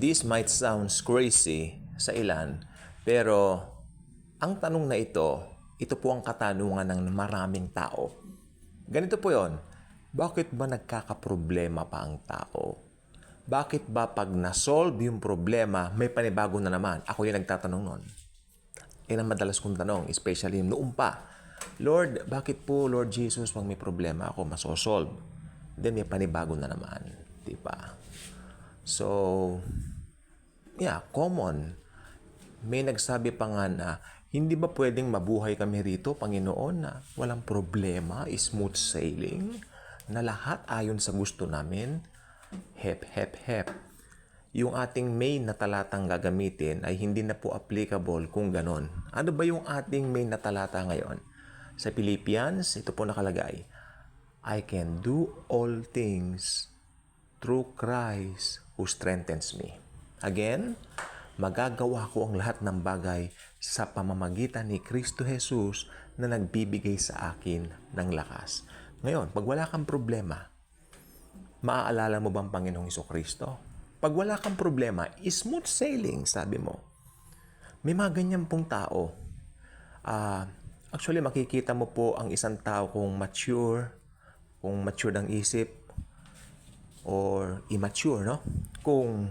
This might sound crazy sa ilan, pero ang tanong na ito po ang katanungan ng maraming tao. Ganito po yon. Bakit ba nagkakaproblema pa ang tao? Bakit ba pag na-solve yung problema, may panibago na naman? Ako yung nagtatanong nun. Yan ang madalas kong tanong, especially noong pa. Lord, bakit po, Lord Jesus, pag may problema ako, masosolve? Then may panibago na naman. Diba? So, common. May nagsabi pa nga na, hindi ba pwedeng mabuhay kami rito, Panginoon, na walang problema, smooth sailing, na lahat ayon sa gusto namin? Hep, hep, hep. Yung ating main na talatang gagamitin ay hindi na po applicable kung ganon. Ano ba yung ating main na talata ngayon? Sa Philippians, ito po nakalagay, I can do all things through Christ who strengthens me. Again, magagawa ko ang lahat ng bagay sa pamamagitan ni Kristo Jesus na nagbibigay sa akin ng lakas. Ngayon, pag wala kang problema, maaalala mo bang Panginoong Jesucristo? Pag wala kang problema, smooth sailing, sabi mo. May mga ganyan pong tao. Actually, makikita mo po ang isang tao kung mature ng isip, or immature, no? Kung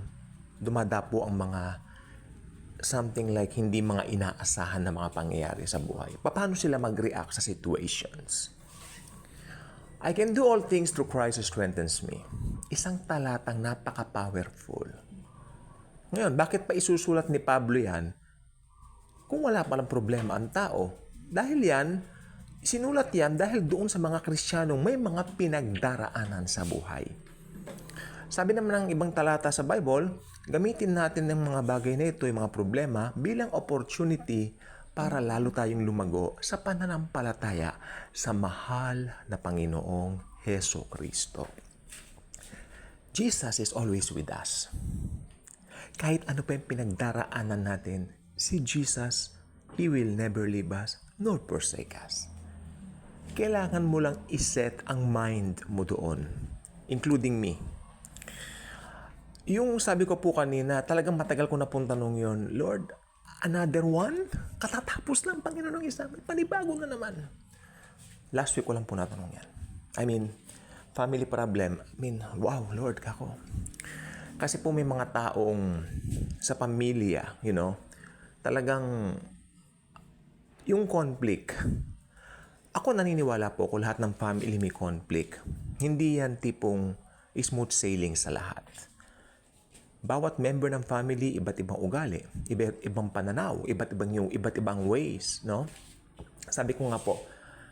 dumadapo ang mga something like hindi mga inaasahan na mga pangyayari sa buhay. Paano sila mag-react sa situations? I can do all things through Christ who strengthens me. Isang talatang napaka-powerful. Ngayon, bakit pa isusulat ni Pablo yan kung wala palang problema ang tao? Dahil sinulat yan dahil doon sa mga Kristiyanong may mga pinagdaraanan sa buhay. Sabi naman ng ibang talata sa Bible, gamitin natin ng mga bagay na ito, yung mga problema, bilang opportunity para lalo tayong lumago sa pananampalataya sa mahal na Panginoong Jesucristo. Jesus is always with us. Kahit ano pa yung pinagdaraanan natin, si Jesus, He will never leave us nor forsake us. Kailangan mo lang iset ang mind mo doon, including me. Yung sabi ko po kanina, talagang matagal ko na pong tanong yun, Lord, another one? Katatapos lang, Panginoon ng isa. Panibago na naman. Last week ko lang po natanong yan. Family problem. Wow, Lord, kako. Kasi po may mga taong sa pamilya, talagang yung conflict. Ako naniniwala po kung lahat ng family may conflict. Hindi yan tipong smooth sailing sa lahat. Bawat member ng family, iba't ibang ugali, iba't ibang pananaw, iba't ibang ways, no? Sabi ko nga po,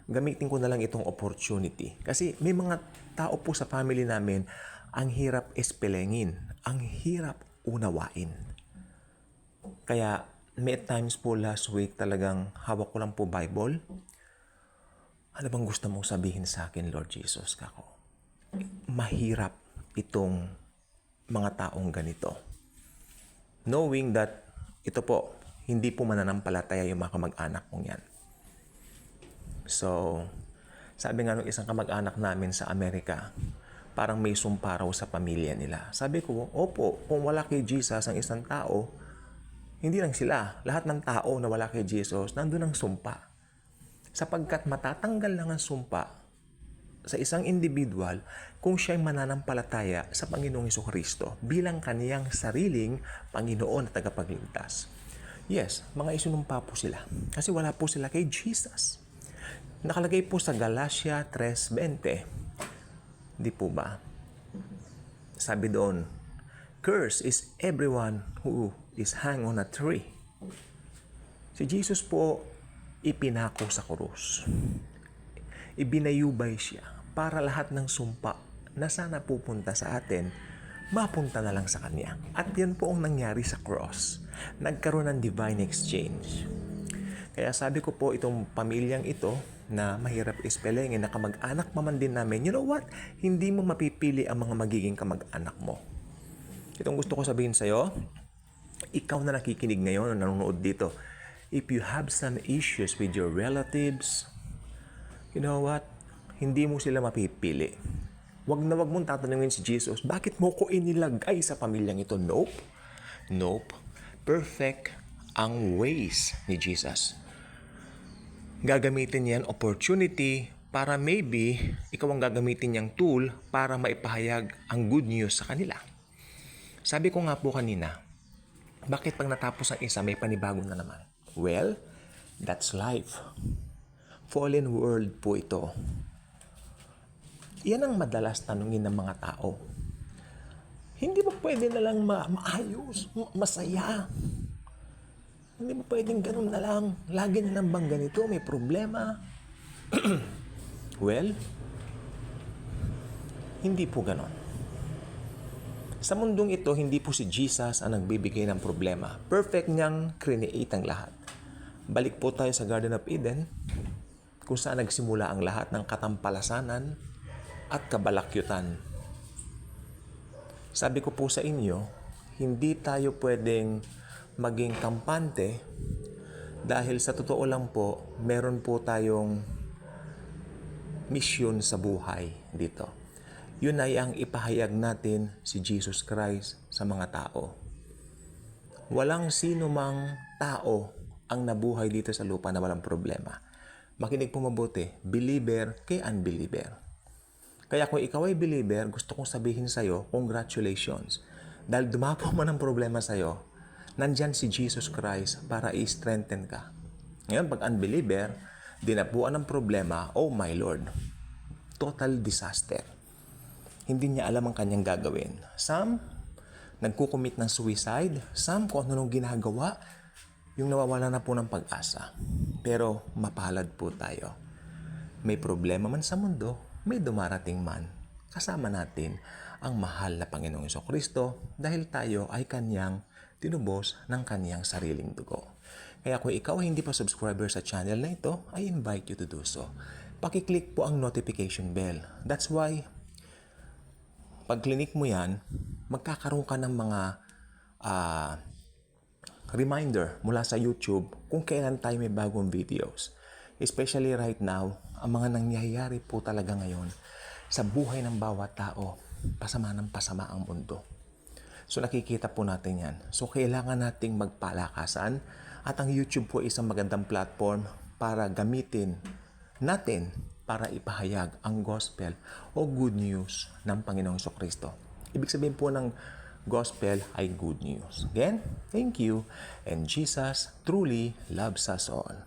gamitin ko na lang itong opportunity. Kasi may mga tao po sa family namin, ang hirap espelengin, ang hirap unawain. Kaya, may times po last week talagang hawak ko lang po Bible. Ano bang gusto mong sabihin sa akin, Lord Jesus, kako? Mahirap itong mga taong ganito. Knowing that, ito po, hindi po mananampalataya yung mga kamag-anak mong yan. So, sabi nga ng isang kamag-anak namin sa Amerika, parang may sumpa raw sa pamilya nila. Sabi ko, opo, kung wala kay Jesus ang isang tao, hindi lang sila. Lahat ng tao na wala kay Jesus, nandun ang sumpa. Sapagkat matatanggal lang ang sumpa sa isang individual kung siya'y mananampalataya sa Panginoong Jesucristo bilang kaniyang sariling Panginoon at tagapagligtas. Yes, mga isinumpa po sila kasi wala po sila kay Jesus. Nakalagay po sa Galatia 3:20. Di po ba? Sabi doon, curse is everyone who is hung on a tree. Si Jesus po ipinako sa krus. Ibinayubay siya para lahat ng sumpa na sana pupunta sa atin, mapunta na lang sa Kanya. At yan po ang nangyari sa cross. Nagkaroon ng divine exchange. Kaya sabi ko po itong pamilyang ito na mahirap ispelengin na kamag-anak pa man din namin, you know what? Hindi mo mapipili ang mga magiging kamag-anak mo. Itong gusto ko sabihin sa'yo, ikaw na nakikinig ngayon o nanonood dito, if you have some issues with your relatives, you know what? Hindi mo sila mapipili. Wag na wag mong tatanungin si Jesus, bakit mo ko inilagay sa pamilyang ito? Nope. Nope. Perfect ang ways ni Jesus. Gagamitin niyan opportunity para maybe ikaw ang gagamitin niyang tool para maipahayag ang good news sa kanila. Sabi ko nga po kanina, bakit pag natapos ang isa may panibago na naman? Well, that's life. Fallen world po ito. Yan ang madalas tanungin ng mga tao. Hindi ba pwede na lang maayos, masaya? Hindi ba pwedeng ganun na lang? Lagi na lang bang ganito? May problema? Well, hindi po ganon. Sa mundong ito, hindi po si Jesus ang nagbibigay ng problema. Perfect niyang create ang lahat. Balik po tayo sa Garden of Eden, kung saan nagsimula ang lahat ng katampalasanan at kabalakyutan. Sabi ko po sa inyo, hindi tayo pwedeng maging kampante dahil sa totoo lang po, meron po tayong misyon sa buhay dito. Yun ay ang ipahayag natin si Jesus Christ sa mga tao. Walang sino mang tao ang nabuhay dito sa lupa na walang problema. Makinig po mabuti, believer kay unbeliever. Kaya kung ikaw ay believer, gusto kong sabihin sa'yo, congratulations. Dahil dumapo man ang problema sa'yo, nandyan si Jesus Christ para i-strengthen ka. Ngayon, pag unbeliever, dinapuan ng problema, oh my Lord, total disaster. Hindi niya alam ang kanyang gagawin. Some, nagkukumit ng suicide. Some, kung ano nung ginagawa, yung nawawala na po ng pag-asa. Pero, mapalad po tayo. May problema man sa mundo, may dumarating man. Kasama natin ang mahal na Panginoong Jesucristo dahil tayo ay kanyang tinubos ng kanyang sariling dugo. Kaya kung ikaw ay hindi pa subscriber sa channel na ito, I invite you to do so. Pakiclick po ang notification bell. That's why, pag clinic mo yan, magkakaroon ka ng mga reminder mula sa YouTube kung kailan tayo may bagong videos. Especially right now, ang mga nangyayari po talaga ngayon sa buhay ng bawat tao, pasama ng pasama ang mundo. So nakikita po natin yan. So kailangan nating magpalakasan at ang YouTube po ay isang magandang platform para gamitin natin para ipahayag ang gospel o good news ng Panginoong Jesucristo. Ibig sabihin po ng gospel ay good news. Again, thank you, and Jesus truly loves us all.